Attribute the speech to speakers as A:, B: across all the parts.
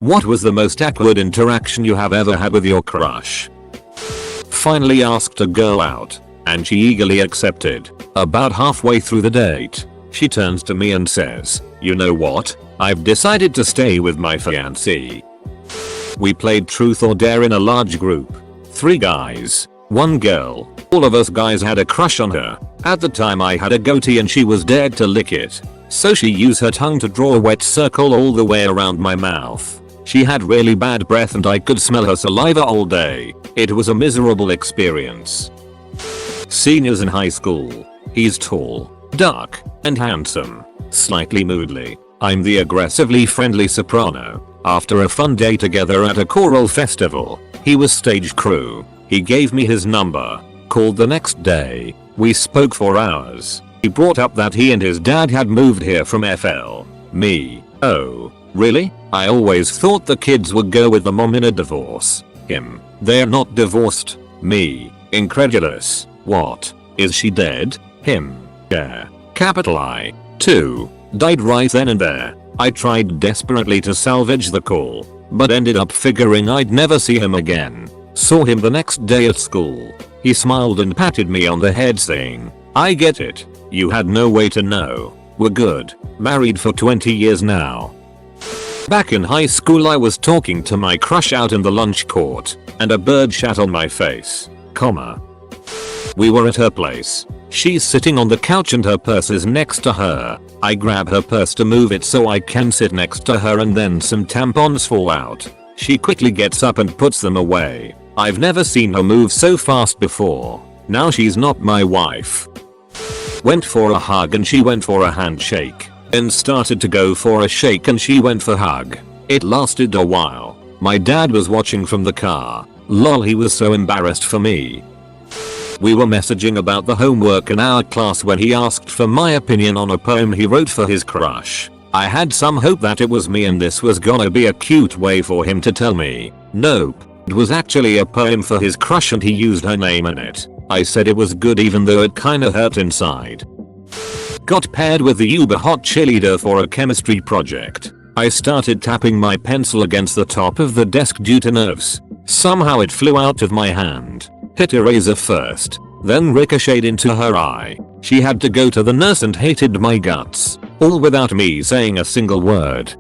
A: What was the most awkward interaction you have ever had with your crush? Finally asked a girl out, and she eagerly accepted. About halfway through the date, she turns to me and says, "You know what? I've decided to stay with my fiancé." We played truth or dare in a large group. 3 guys, 1 girl. All of us guys had a crush on her. At the time I had a goatee and she was dared to lick it. So she used her tongue to draw a wet circle all the way around my mouth. She had really bad breath and I could smell her saliva all day. It was a miserable experience. Seniors in high school. He's tall, dark, and handsome. Slightly moodily. I'm the aggressively friendly soprano. After a fun day together at a choral festival, he was stage crew. He gave me his number. Called the next day. We spoke for hours. He brought up that he and his dad had moved here from FL. Me. Oh, really? I always thought the kids would go with the mom in a divorce. Him. They're not divorced. Me. Incredulous. What? Is she dead? Him. Yeah. Capital I. 2. Died right then and there. I tried desperately to salvage the call, but ended up figuring I'd never see him again. Saw him the next day at school. He smiled and patted me on the head saying, "I get it. You had no way to know. We're good. Married for 20 years now." Back in high school I was talking to my crush out in the lunch court, and a bird shat on my face. We were at her place. She's sitting on the couch and her purse is next to her. I grab her purse to move it so I can sit next to her and then some tampons fall out. She quickly gets up and puts them away. I've never seen her move so fast before. Now she's not my wife. Went for a hug and she went for a handshake. Then started to go for a shake and she went for hug. It lasted a while. My dad was watching from the car. Lol, he was so embarrassed for me. We were messaging about the homework in our class when he asked for my opinion on a poem he wrote for his crush. I had some hope that it was me and this was gonna be a cute way for him to tell me. Nope. It was actually a poem for his crush and he used her name in it. I said it was good even though it kinda hurt inside. Got paired with the uber hot cheerleader for a chemistry project. I started tapping my pencil against the top of the desk due to nerves. Somehow it flew out of my hand. Hit eraser first, then ricocheted into her eye. She had to go to the nurse and hated my guts. All without me saying a single word.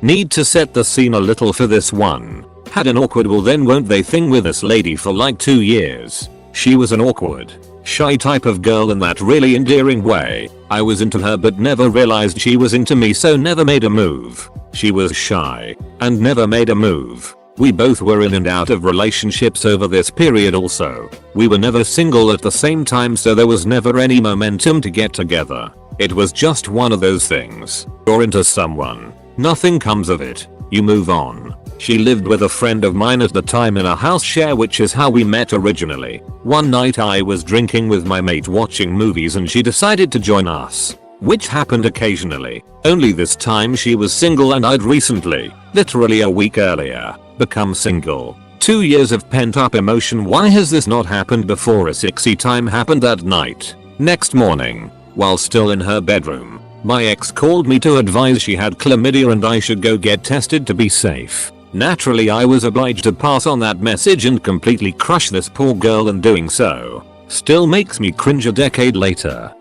A: Need to set the scene a little for this one. Had an awkward well then won't they thing with this lady for like 2 years. She was an awkward, shy type of girl in that really endearing way. I was into her but never realized she was into me so never made a move. She was shy and never made a move. We both were in and out of relationships over this period also. We were never single at the same time so there was never any momentum to get together. It was just one of those things. You're into someone. Nothing comes of it. You move on. She lived with a friend of mine at the time in a house share, which is how we met originally. One night I was drinking with my mate watching movies and she decided to join us. Which happened occasionally. Only this time she was single and I'd recently, literally a week earlier, become single. 2 years of pent up emotion. Why has this not happened before? A sexy time happened that night. Next morning, while still in her bedroom, my ex called me to advise she had chlamydia and I should go get tested to be safe. Naturally I was obliged to pass on that message and completely crush this poor girl, and doing so still makes me cringe a decade later.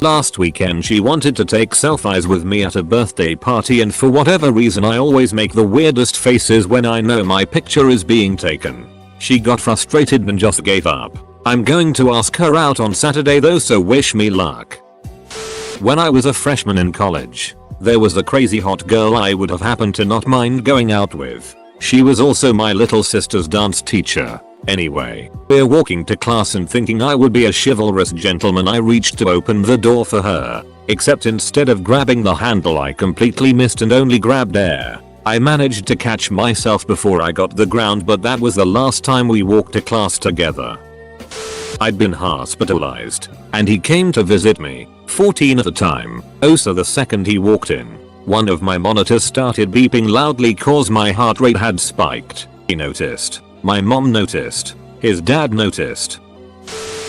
A: Last weekend she wanted to take selfies with me at a birthday party and for whatever reason I always make the weirdest faces when I know my picture is being taken. She got frustrated and just gave up. I'm going to ask her out on Saturday though, so wish me luck. When I was a freshman in college, there was a crazy hot girl I would have happened to not mind going out with. She was also my little sister's dance teacher. Anyway, we're walking to class and thinking I would be a chivalrous gentleman I reached to open the door for her. Except instead of grabbing the handle I completely missed and only grabbed air. I managed to catch myself before I got the ground, but that was the last time we walked to class together. I'd been hospitalized, and he came to visit me, 14 at the time. Oh, so the second he walked in, one of my monitors started beeping loudly cause my heart rate had spiked. He noticed. My mom noticed. His dad noticed.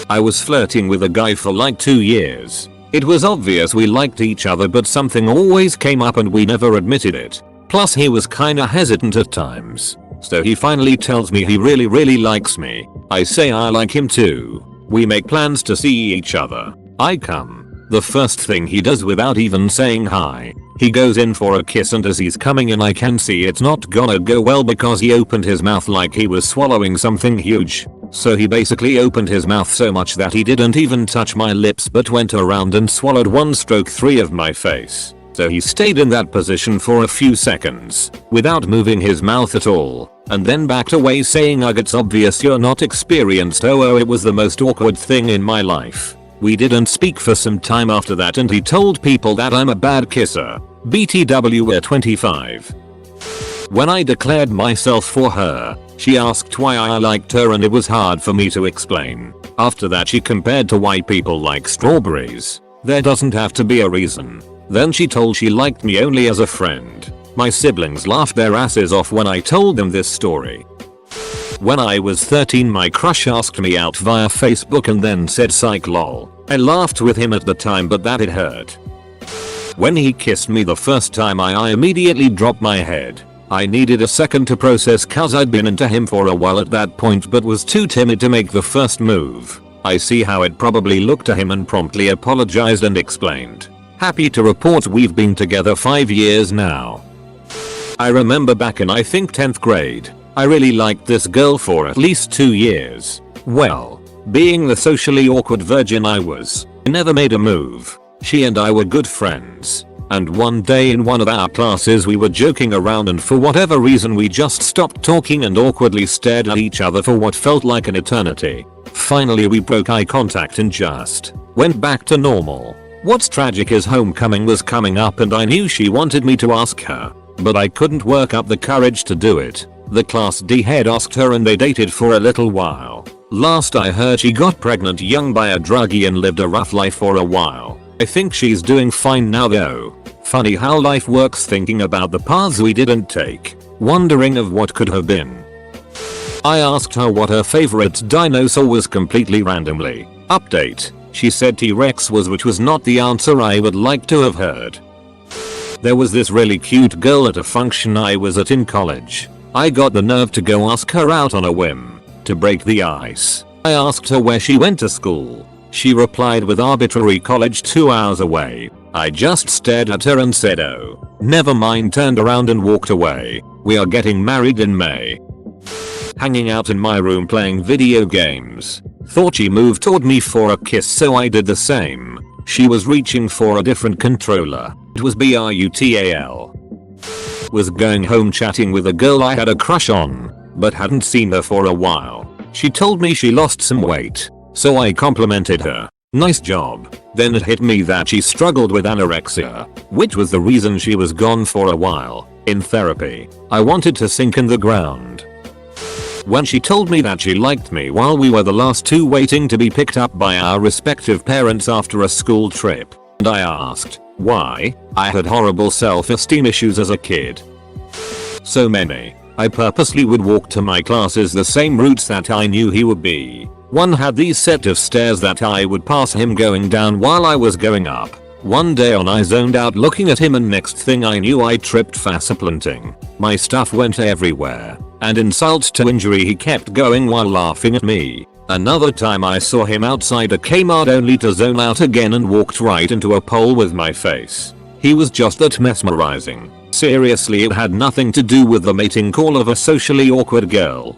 A: I was flirting with a guy for like 2 years. It was obvious we liked each other but something always came up and we never admitted it. Plus he was kinda hesitant at times. So he finally tells me he really likes me. I say I like him too. We make plans to see each other. I come. The first thing he does without even saying hi, he goes in for a kiss, and as he's coming in I can see it's not gonna go well because he opened his mouth like he was swallowing something huge. So he basically opened his mouth so much that he didn't even touch my lips but went around and swallowed 1/3 of my face. So he stayed in that position for a few seconds without moving his mouth at all, and then backed away saying, "Ugh, it's obvious you're not experienced." Oh, it was the most awkward thing in my life. We didn't speak for some time after that, and he told people that I'm a bad kisser. BTW 25. When I declared myself for her, she asked why I liked her, and it was hard for me to explain. After that she compared to why people like strawberries. There doesn't have to be a reason. Then she told she liked me only as a friend. My siblings laughed their asses off when I told them this story. When I was 13, my crush asked me out via Facebook and then said psych lol. I laughed with him at the time, but that it hurt. When he kissed me the first time I immediately dropped my head. I needed a second to process cause I'd been into him for a while at that point but was too timid to make the first move. I see how it probably looked to him and promptly apologized and explained. Happy to report we've been together 5 years now. I remember back in I think 10th grade. I really liked this girl for at least 2 years. Well, being the socially awkward virgin I was, I never made a move. She and I were good friends. And one day in one of our classes we were joking around, and for whatever reason we just stopped talking and awkwardly stared at each other for what felt like an eternity. Finally we broke eye contact and just went back to normal. What's tragic is homecoming was coming up and I knew she wanted me to ask her, but I couldn't work up the courage to do it. The class D head asked her and they dated for a little while. Last I heard she got pregnant young by a druggie and lived a rough life for a while. I think she's doing fine now though. Funny how life works, thinking about the paths we didn't take, wondering of what could have been. I asked her what her favorite dinosaur was completely randomly. Update. She said T-Rex was, which was not the answer I would like to have heard. There was this really cute girl at a function I was at in college. I got the nerve to go ask her out on a whim. To break the ice, I asked her where she went to school. She replied with arbitrary college 2 hours away. I just stared at her and said, "Oh, never mind," turned around and walked away. We are getting married in May. Hanging out in my room playing video games. Thought she moved toward me for a kiss, so I did the same. She was reaching for a different controller. It was brutal. Was going home chatting with a girl I had a crush on, but hadn't seen her for a while. She told me she lost some weight, so I complimented her. Nice job. Then it hit me that she struggled with anorexia, which was the reason she was gone for a while. In therapy, I wanted to sink in the ground. When she told me that she liked me while we were the last two waiting to be picked up by our respective parents after a school trip, and I asked why. I had horrible self-esteem issues as a kid. So many. I purposely would walk to my classes the same routes that I knew he would be. One had these set of stairs that I would pass him going down while I was going up. One day on I zoned out looking at him, and next thing I knew I tripped face-planting. My stuff went everywhere, and insult to injury he kept going while laughing at me. Another time I saw him outside a Kmart only to zone out again and walked right into a pole with my face. He was just that mesmerizing. Seriously, it had nothing to do with the mating call of a socially awkward girl.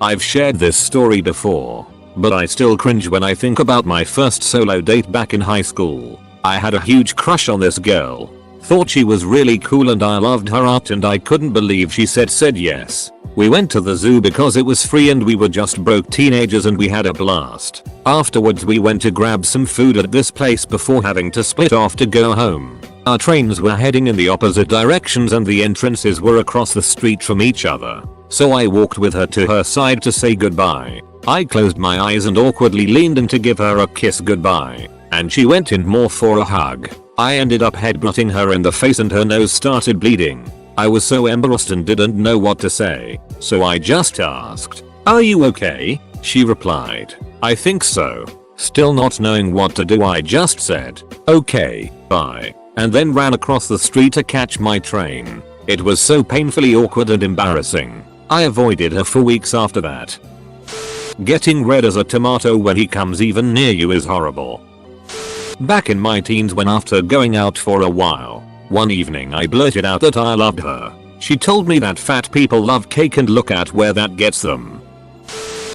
A: I've shared this story before, but I still cringe when I think about my first solo date back in high school. I had a huge crush on this girl. Thought she was really cool and I loved her art, and I couldn't believe she said yes. We went to the zoo because it was free and we were just broke teenagers and we had a blast. Afterwards we went to grab some food at this place before having to split off to go home. Our trains were heading in the opposite directions and the entrances were across the street from each other. So I walked with her to her side to say goodbye. I closed my eyes and awkwardly leaned in to give her a kiss goodbye, and she went in more for a hug. I ended up headbutting her in the face and her nose started bleeding. I was so embarrassed and didn't know what to say, so I just asked, "Are you okay?" She replied, "I think so." Still not knowing what to do, I just said, "Okay, bye," and then ran across the street to catch my train. It was so painfully awkward and embarrassing. I avoided her for weeks after that. Getting red as a tomato when he comes even near you is horrible. Back in my teens, when after going out for a while, one evening I blurted out that I loved her. She told me that fat people love cake and look at where that gets them.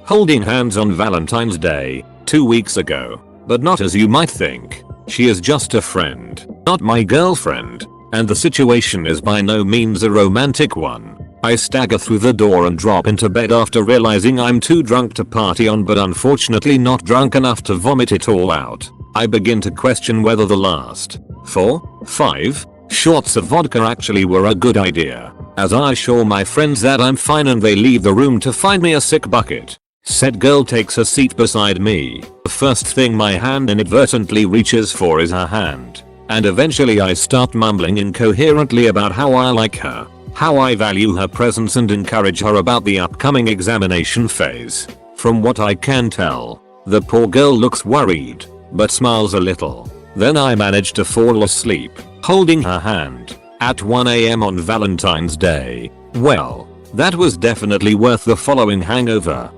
A: Holding hands on Valentine's Day, 2 weeks ago. But not as you might think. She is just a friend, not my girlfriend, and the situation is by no means a romantic one. I stagger through the door and drop into bed after realizing I'm too drunk to party on, but unfortunately not drunk enough to vomit it all out. I begin to question whether the last 4, 5 shots of vodka actually were a good idea, as I assure my friends that I'm fine and they leave the room to find me a sick bucket. Said girl takes a seat beside me. The first thing my hand inadvertently reaches for is her hand. And eventually I start mumbling incoherently about how I like her, how I value her presence and encourage her about the upcoming examination phase. From what I can tell, the poor girl looks worried, but smiles a little. Then I manage to fall asleep, holding her hand, at 1 AM on Valentine's Day. Well, that was definitely worth the following hangover.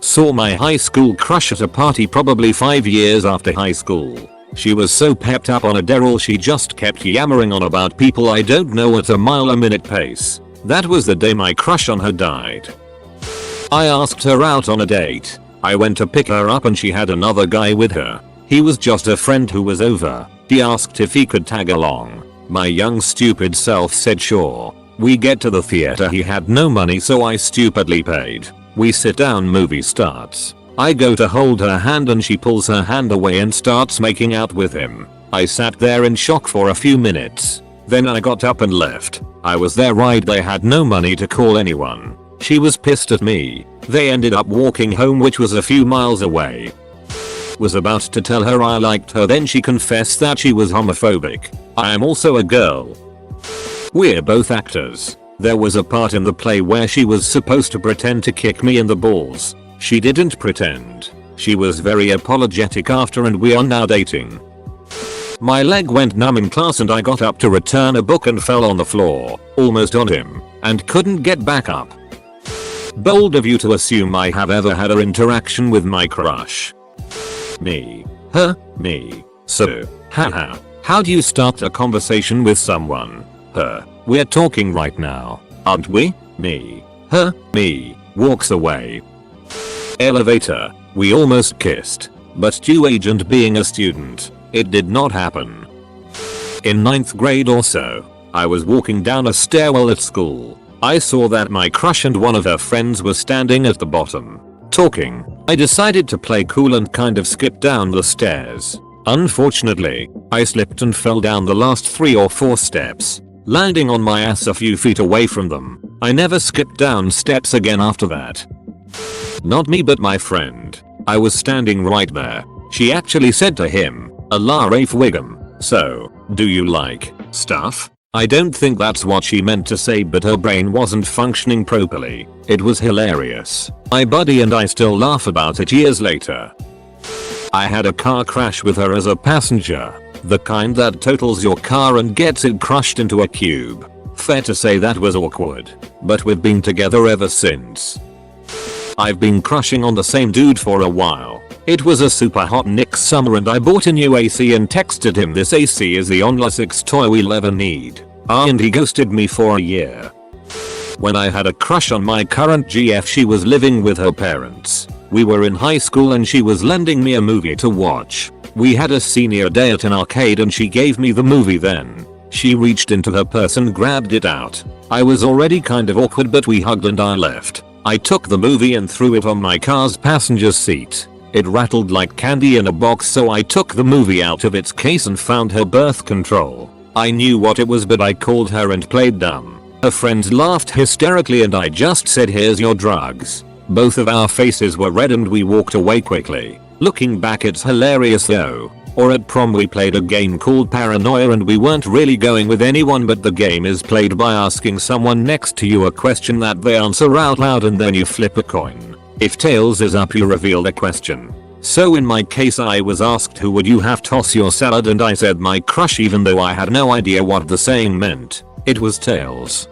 A: Saw my high school crush at a party probably 5 years after high school. She was so pepped up on Adderall she just kept yammering on about people I don't know at a mile a minute pace. That was the day my crush on her died. I asked her out on a date. I went to pick her up and she had another guy with her. He was just a friend who was over. He asked if he could tag along. My young stupid self said sure. We get to the theater, he had no money so I stupidly paid. We sit down, movie starts. I go to hold her hand and she pulls her hand away and starts making out with him. I sat there in shock for a few minutes. Then I got up and left. I was there right, they had no money to call anyone. She was pissed at me. They ended up walking home, which was a few miles away. Was about to tell her I liked her, then she confessed that she was homophobic. I am also a girl. We're both actors. There was a part in the play where she was supposed to pretend to kick me in the balls. She didn't pretend. She was very apologetic after and we are now dating. My leg went numb in class and I got up to return a book and fell on the floor, almost on him, and couldn't get back up. Bold of you to assume I have ever had an interaction with my crush. Me. Her. Me. So, haha. How do you start a conversation with someone? Her. We're talking right now, aren't we? Me. Her. Me. Walks away. Elevator. We almost kissed. But due age and being a student, it did not happen. In 9th grade or so, I was walking down a stairwell at school. I saw that my crush and one of her friends were standing at the bottom, talking. I decided to play cool and kind of skip down the stairs. Unfortunately, I slipped and fell down the last 3 or 4 steps, landing on my ass a few feet away from them. I never skipped down steps again after that. Not me, but my friend. I was standing right there. She actually said to him, "Allah Rafe Wiggum, so, do you like stuff?" I don't think that's what she meant to say, but her brain wasn't functioning properly. It was hilarious. My buddy and I still laugh about it years later. I had a car crash with her as a passenger. The kind that totals your car and gets it crushed into a cube. Fair to say that was awkward. But we've been together ever since. I've been crushing on the same dude for a while. It was a super hot next summer and I bought a new AC and texted him, "This AC is the only sex toy we'll ever need." And he ghosted me for a year. When I had a crush on my current GF, she was living with her parents. We were in high school and she was lending me a movie to watch. We had a senior day at an arcade and she gave me the movie then. She reached into her purse and grabbed it out. I was already kind of awkward, but we hugged and I left. I took the movie and threw it on my car's passenger seat. It rattled like candy in a box, so I took the movie out of its case and found her birth control. I knew what it was, but I called her and played dumb. Her friends laughed hysterically and I just said, "Here's your drugs." Both of our faces were red and we walked away quickly. Looking back, it's hilarious though. Or at prom we played a game called Paranoia and we weren't really going with anyone, but the game is played by asking someone next to you a question that they answer out loud and then you flip a coin. If tails is up, you reveal the question. So in my case, I was asked, "Who would you have toss your salad?" and I said my crush, even though I had no idea what the saying meant. It was tails.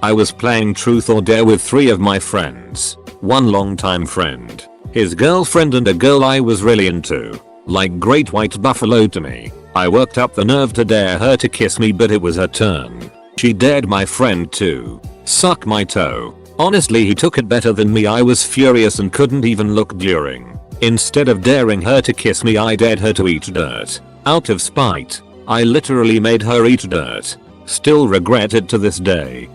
A: I was playing truth or dare with 3 of my friends. One longtime friend, his girlfriend and a girl I was really into. Like great white buffalo to me. I worked up the nerve to dare her to kiss me, but it was her turn. She dared my friend to suck my toe. Honestly, he took it better than me. I was furious and couldn't even look during. Instead of daring her to kiss me, I dared her to eat dirt. Out of spite, I literally made her eat dirt. Still regret it to this day.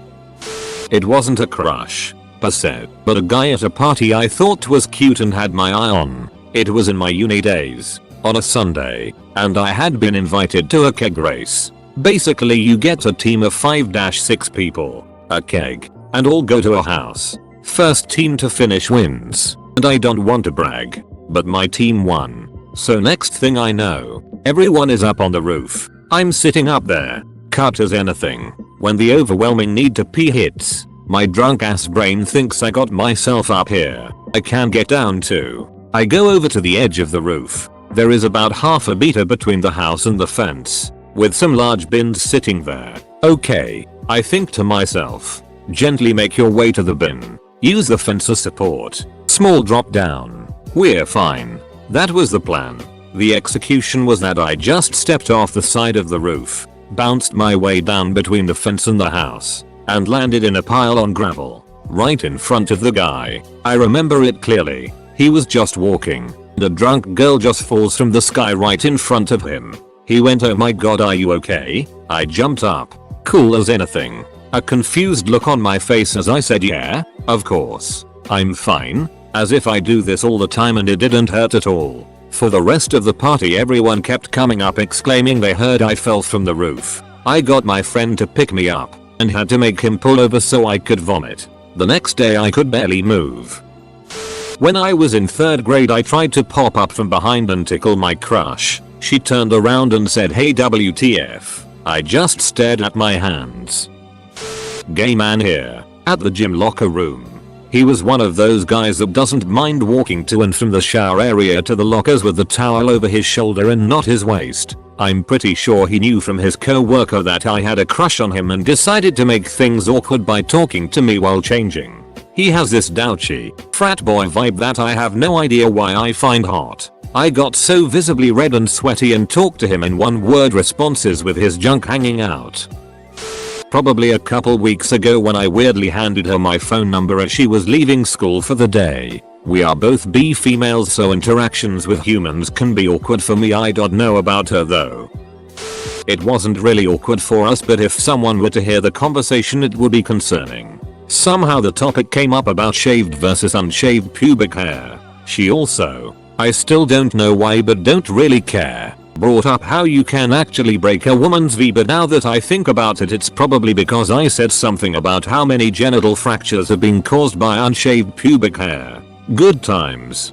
A: It wasn't a crush, per se, but a guy at a party I thought was cute and had my eye on. It was in my uni days, on a Sunday, and I had been invited to a keg race. Basically, you get a team of 5-6 people, a keg, and all go to a house. First team to finish wins, and I don't want to brag, but my team won. So next thing I know, everyone is up on the roof. I'm sitting up there, cut as anything, when the overwhelming need to pee hits. My drunk ass brain thinks I got myself up here. I can get down too. I go over to the edge of the roof. There is about half a meter between the house and the fence, with some large bins sitting there. Okay, I think to myself, gently make your way to the bin. Use the fence as support. Small drop down. We're fine. That was the plan. The execution was that I just stepped off the side of the roof, bounced my way down between the fence and the house, and landed in a pile on gravel, right in front of the guy. I remember it clearly. He was just walking, and a drunk girl just falls from the sky right in front of him. He went, "Oh my god, are you okay?" I jumped up, cool as anything. A confused look on my face as I said, "Yeah, of course, I'm fine," as if I do this all the time and it didn't hurt at all. For the rest of the party, everyone kept coming up exclaiming they heard I fell from the roof. I got my friend to pick me up, and had to make him pull over so I could vomit. The next day I could barely move. When I was in 3rd grade, I tried to pop up from behind and tickle my crush. She turned around and said, "Hey, WTF?" I just stared at my hands. Gay man here, at the gym locker room. He was one of those guys that doesn't mind walking to and from the shower area to the lockers with the towel over his shoulder and not his waist. I'm pretty sure he knew from his co-worker that I had a crush on him and decided to make things awkward by talking to me while changing. He has this douchey, frat boy vibe that I have no idea why I find hot. I got so visibly red and sweaty and talked to him in one-word responses with his junk hanging out. Probably a couple weeks ago when I weirdly handed her my phone number as she was leaving school for the day. We are both B females, so interactions with humans can be awkward for me. I don't know about her though. It wasn't really awkward for us, but if someone were to hear the conversation it would be concerning. Somehow the topic came up about shaved versus unshaved pubic hair. She also, I still don't know why but don't really care, brought up how you can actually break a woman's V, but now that I think about it, it's probably because I said something about how many genital fractures have been caused by unshaved pubic hair. Good times.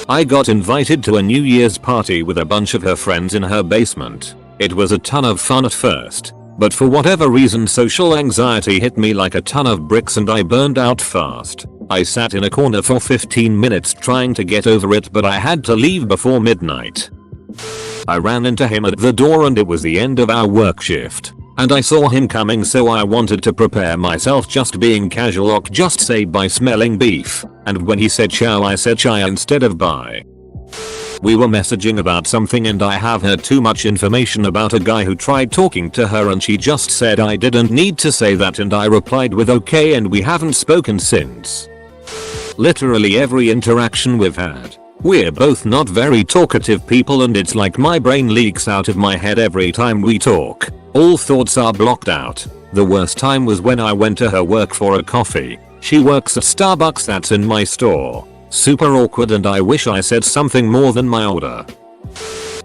A: I got invited to a New Year's party with a bunch of her friends in her basement. It was a ton of fun at first, but for whatever reason social anxiety hit me like a ton of bricks and I burned out fast. I sat in a corner for 15 minutes trying to get over it, but I had to leave before midnight. I ran into him at the door and it was the end of our work shift. And I saw him coming, so I wanted to prepare myself, just being casual, or just say by smelling beef. And when he said chow, I said chai instead of bye. We were messaging about something and I have heard too much information about a guy who tried talking to her and she just said I didn't need to say that, and I replied with okay, and we haven't spoken since. Literally every interaction we've had. We're both not very talkative people and it's like my brain leaks out of my head every time we talk. All thoughts are blocked out. The worst time was when I went to her work for a coffee. She works at Starbucks that's in my store. Super awkward and I wish I said something more than my order.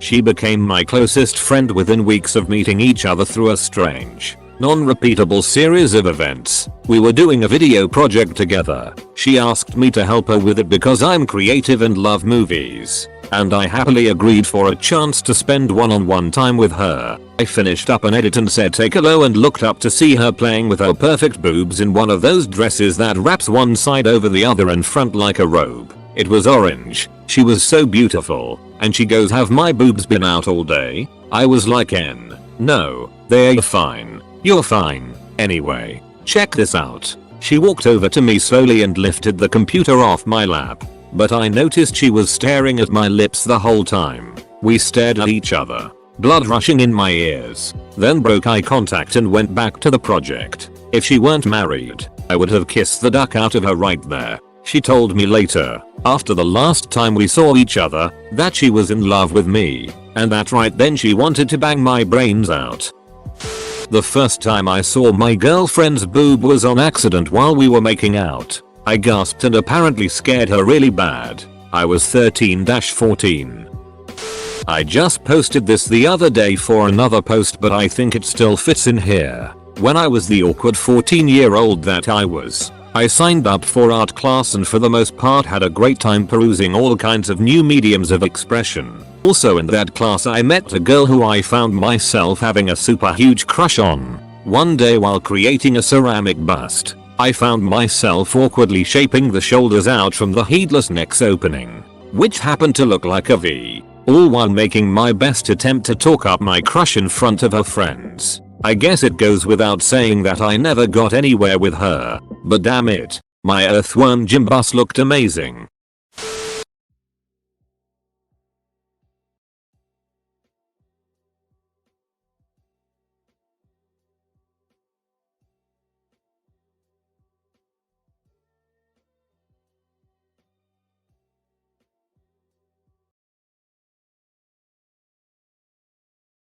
A: She became my closest friend within weeks of meeting each other through a strange, non-repeatable series of events. We were doing a video project together. She asked me to help her with it because I'm creative and love movies, and I happily agreed for a chance to spend one-on-one time with her. I finished up an edit and said take a low and looked up to see her playing with her perfect boobs in one of those dresses that wraps one side over the other and front like a robe. It was orange. She was so beautiful, and she goes, "Have my boobs been out all day?" I was like, no, they're fine. You're fine. Anyway, check this out. She walked over to me slowly and lifted the computer off my lap. But I noticed she was staring at my lips the whole time. We stared at each other, blood rushing in my ears, then broke eye contact and went back to the project. If she weren't married, I would have kissed the duck out of her right there. She told me later, after the last time we saw each other, that she was in love with me, and that right then she wanted to bang my brains out. The first time I saw my girlfriend's boob was on accident while we were making out. I gasped and apparently scared her really bad. I was 13-14. I just posted this the other day for another post, but I think it still fits in here. When I was the awkward 14-year-old that I was, I signed up for art class and for the most part had a great time perusing all kinds of new mediums of expression. Also in that class I met a girl who I found myself having a super huge crush on. One day while creating a ceramic bust, I found myself awkwardly shaping the shoulders out from the heedless neck's opening, which happened to look like a V, all while making my best attempt to talk up my crush in front of her friends. I guess it goes without saying that I never got anywhere with her, but damn it, my earthworm gym bust looked amazing.